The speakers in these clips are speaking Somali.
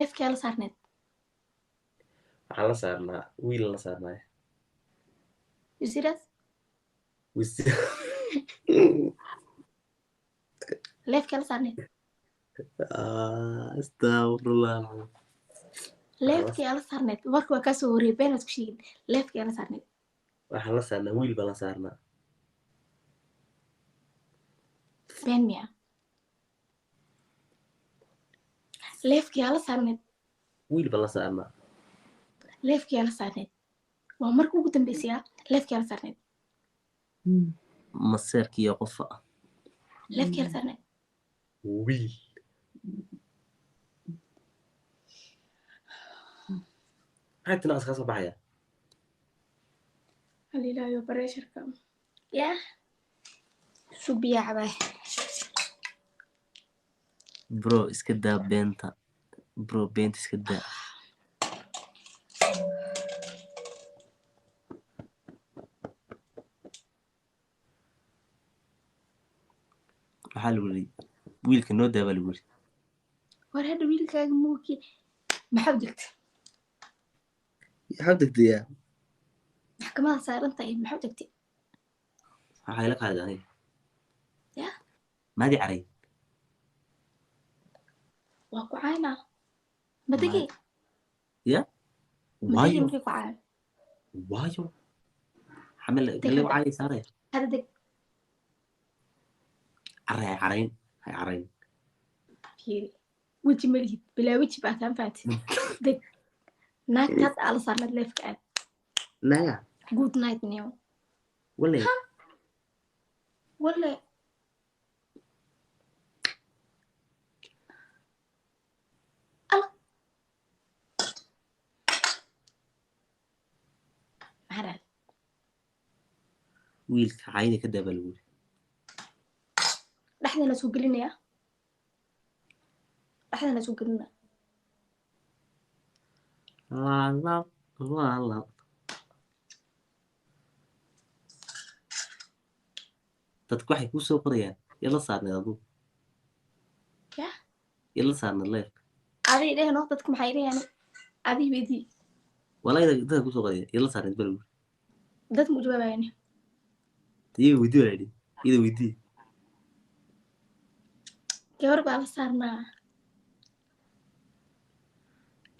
leefkii la saarneed waxaan la saarnaa wiil la saarnaa you serious leefkii la saarneed astaghfirullah leefkii la saarneed marka waa kasoo wariyay beenaad ku sheegin leefkii la saarneed waxaan la saarnaa wiil baan la saarnaa been miya leefkii la saarneed wiil baan la saarnaa leefkii la saarneed waa marka ugu dambeysay leefkii la saarneed maseerkiiyo qofa leefkii la saarneed wiil maxay tinaas ka soo baxaya halilaayo bareesharka yaa subiya cabay bro iska daa beenta bro beenta iska daa maxaa lagu yidhi wiilka noo daa baa lagu yidhi war hadda wiilkaaga muuki maxaa degta maxaa degtayaa maxkamada saarantahay maxaa degtay waxaa ila qaaday aniga yaa maadi caray waa ku caynaa madagi ya madagi markay ku caayo waayo xamil galle wacay saare hada deg caray carayn hay carayn fiiri weji malihid bilaa weji baa kaan faati deg naagtaad ala saarnad leefka aad naya good night new wale wale ala maxaa wiilka cayda ka daa baa lagu yidhi dhexdana soo gelinaya dhexdana soo gelina laalab dadku waxay kuu soo qorayaan yala saarneed aduu yaa yala saarneed leefka aday dhehno dadka maxay dhehayaan aday weydii walaa dadka kusoo qoraya yala saarneed baa lagu yidhi dad mu jawaabayaan iyaga weydii baa la yidhi iyada weydii gabar baa la saarnaa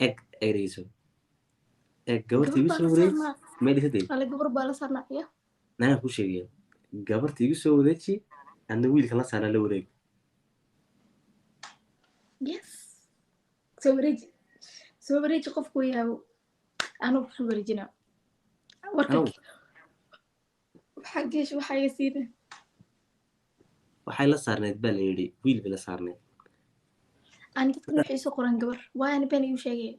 eg egrayso eg gabarta igu soo wareej meedhisadee ale gabar baa la saarnaa ya nanaa kuu sheegaya gabarta igu soo wareeji adna wiilka la saarnaa la wareeg yes soo wareeji qofku yaabo anuu kusoo wareejina warka waxaa geesh waxaa iga siina waxay la saarneed baa la yidhi wiil bay la saarneed ani dadkan waxay soo qoran gabar waayana been igu sheegay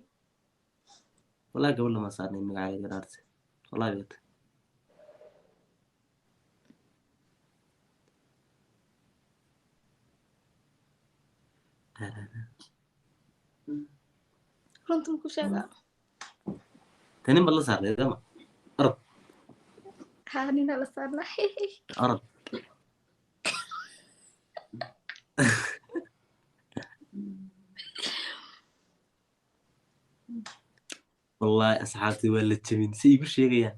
walaa gabar lama saarneed magaceeda yaraarte walaa gata runtan ku sheega tanin ba la saarneed ama orod haa nina la saarnaa orod wallahi asxaabtii waa la jabin si igu sheegayaan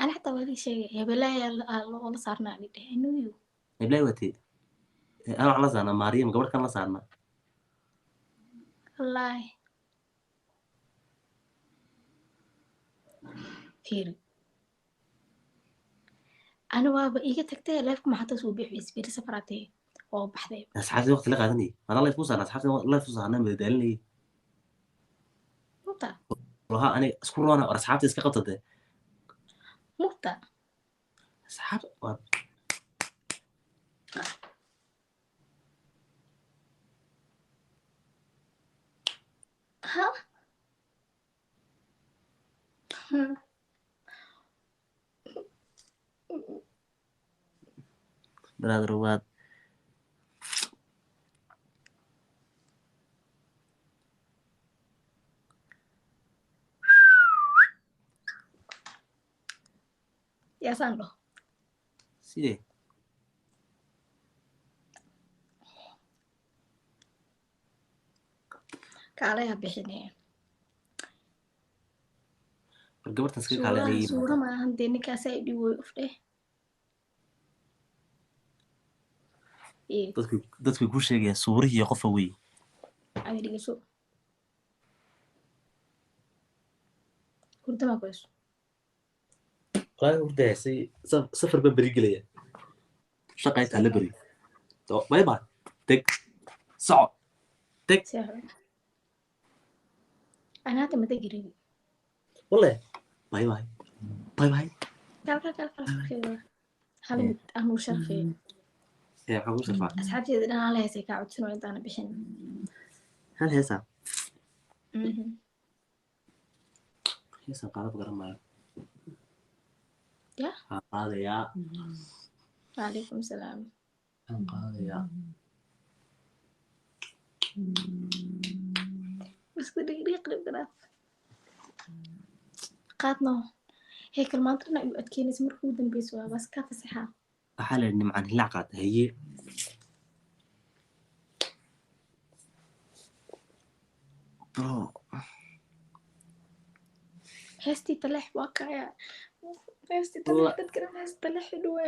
ana xataa waa lii sheegay hebelayaa loola saarnaa ani dheh inuyu heblaay watee ana wax la saarnaa maariyam gabadh kan la saarnaa wallaahi fiiri ana waaba iga tagtay leefka maxaa soo bixi isbiir safaratee oo baxday asxaabtii waqti la qaadanayay ana life ku saarnaa asxaabtii life ku saarnaa madadaalinayay muta laha aniga isku roona war asxaabtii iska qabta dee muta asxaab waa ha brother waad yaasaan dhaho sidee kaaleha bixinaya gabartaas ka kaalay suura maahan dee ninkaas ay dhiwoy ufdheh dadku ku sheegaya suurihii qofa wey adi dhigaso hurdama kuhayso walahi hurdaysay safar baan beri gelaya shaqay taala beri bay baa teg soco teg anaata mada giribi wale bay bay bay bay kal hal mid anu sharfey maxaa ku sharfaa asxaabteeda dhan hala heesay kaa codsano intaana bixin hal heesaa heesaa qaadab garan maayo ya waxaan qaadayaa waalaikum salaam waxaan qaadayaa isku dhigdhiiq dhibganaaf qaadno heykal maantana igu adkeynaysa markuu dambeyso waa bas kaa fasaxaa waxaa la yidhi nimcaan hilaac qaata haye bro heestii taleex waa kaya heestii taleex dadkana hees taleex dhawaa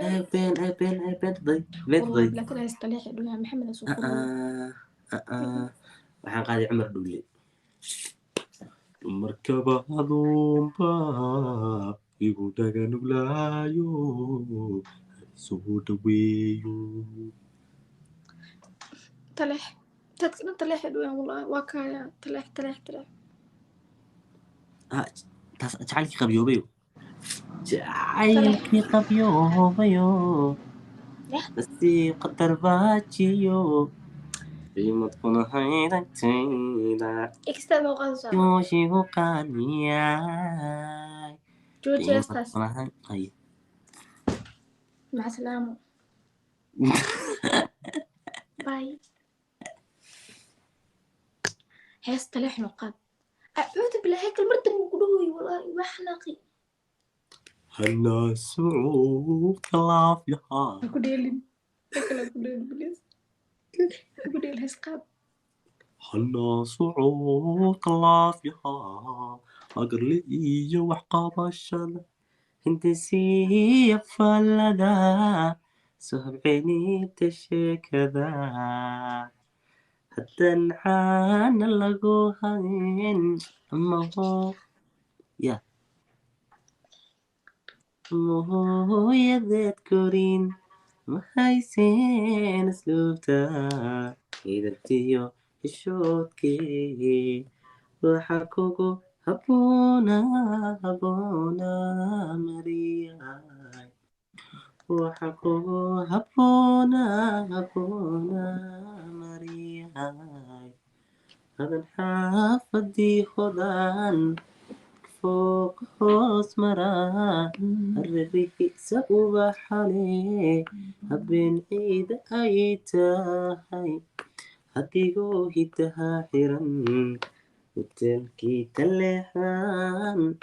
laakiin hees taleex dhawaa maxamed asoo waxaan qaaday cumar dhuule markaba aduunba igu dhaga nuglaayo soo dhaweeyo taleex dadkana taleex dhawaa wallahi waa kaya taleex taas jacaylkii qabyoobayo jacaylkii qabyoobayo nasiib qadar baajiyo qiimad kuna haydagtayda yooshigu qaaniyay joojiyastaas maca salaamo باي هيس طلع نقاد أعوذ بالله هيك المرة مقولوي والله وحلاقي هلا سعود كلافيا أقولين هيك أقولين بليز أقولين هيس قاب هلا سعود كلافيا أقرلي وحقاب الشل هندسي فلدا سبعيني تشكذا حتى نحان لقوهين أما هو يا أما هو يذكرين ما هيسين أسلوبتا إذا بتيو الشوتكي وحكوكو هبونا مريا وحكوكو هبونا مريا هذا الحافظي خدان فوق حوس مرا الرغيف سأوبح عليه هبين عيد أيتاهي هديقو هيتها حيران وتلكي تلحان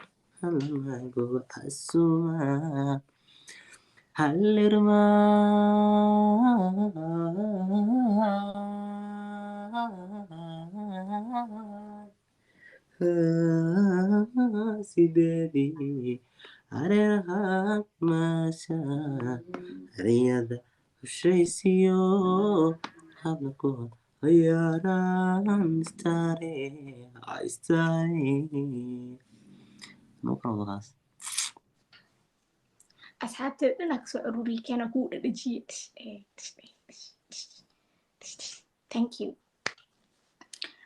هل قوة السمان هل رمان سيدي عرها ماشا رياضة وشيسيو هبلكو هياران استاري نوكرا خلاص أصحابتي أنا كسروري كان أقول رجيء thank you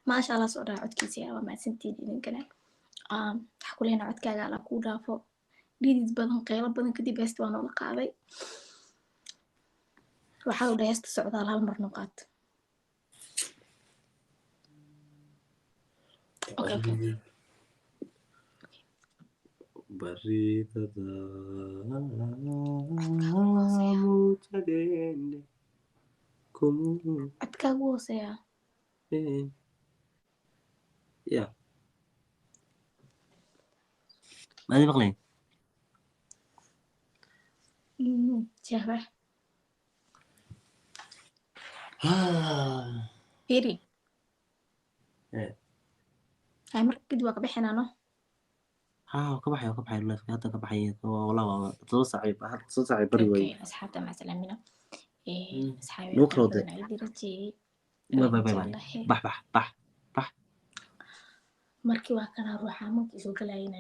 ما شاء الله صورة عد كيسيا وما سنتين إذن كنا حكولينا عد كاجا على كودا فو ديديد بدن قيلة بدن كدي بيست وانا لقاضي وحاول دايست السعودة على هالمرنقات اوكي بريدة موتدين كمو أتكاغو سيا يا ماذا بغلين شهبة بيري هاي مركز واقع بحنا ها كبحي اللايف هذا كبحي والله توصعي بري وي اوكي أصحابتا مع سلامنا أصحابي نو خير كرودة بدن عيدي رجي باي باي إن باي شاء باي الله بح markii waa kana ruuxa بح markii soo galayna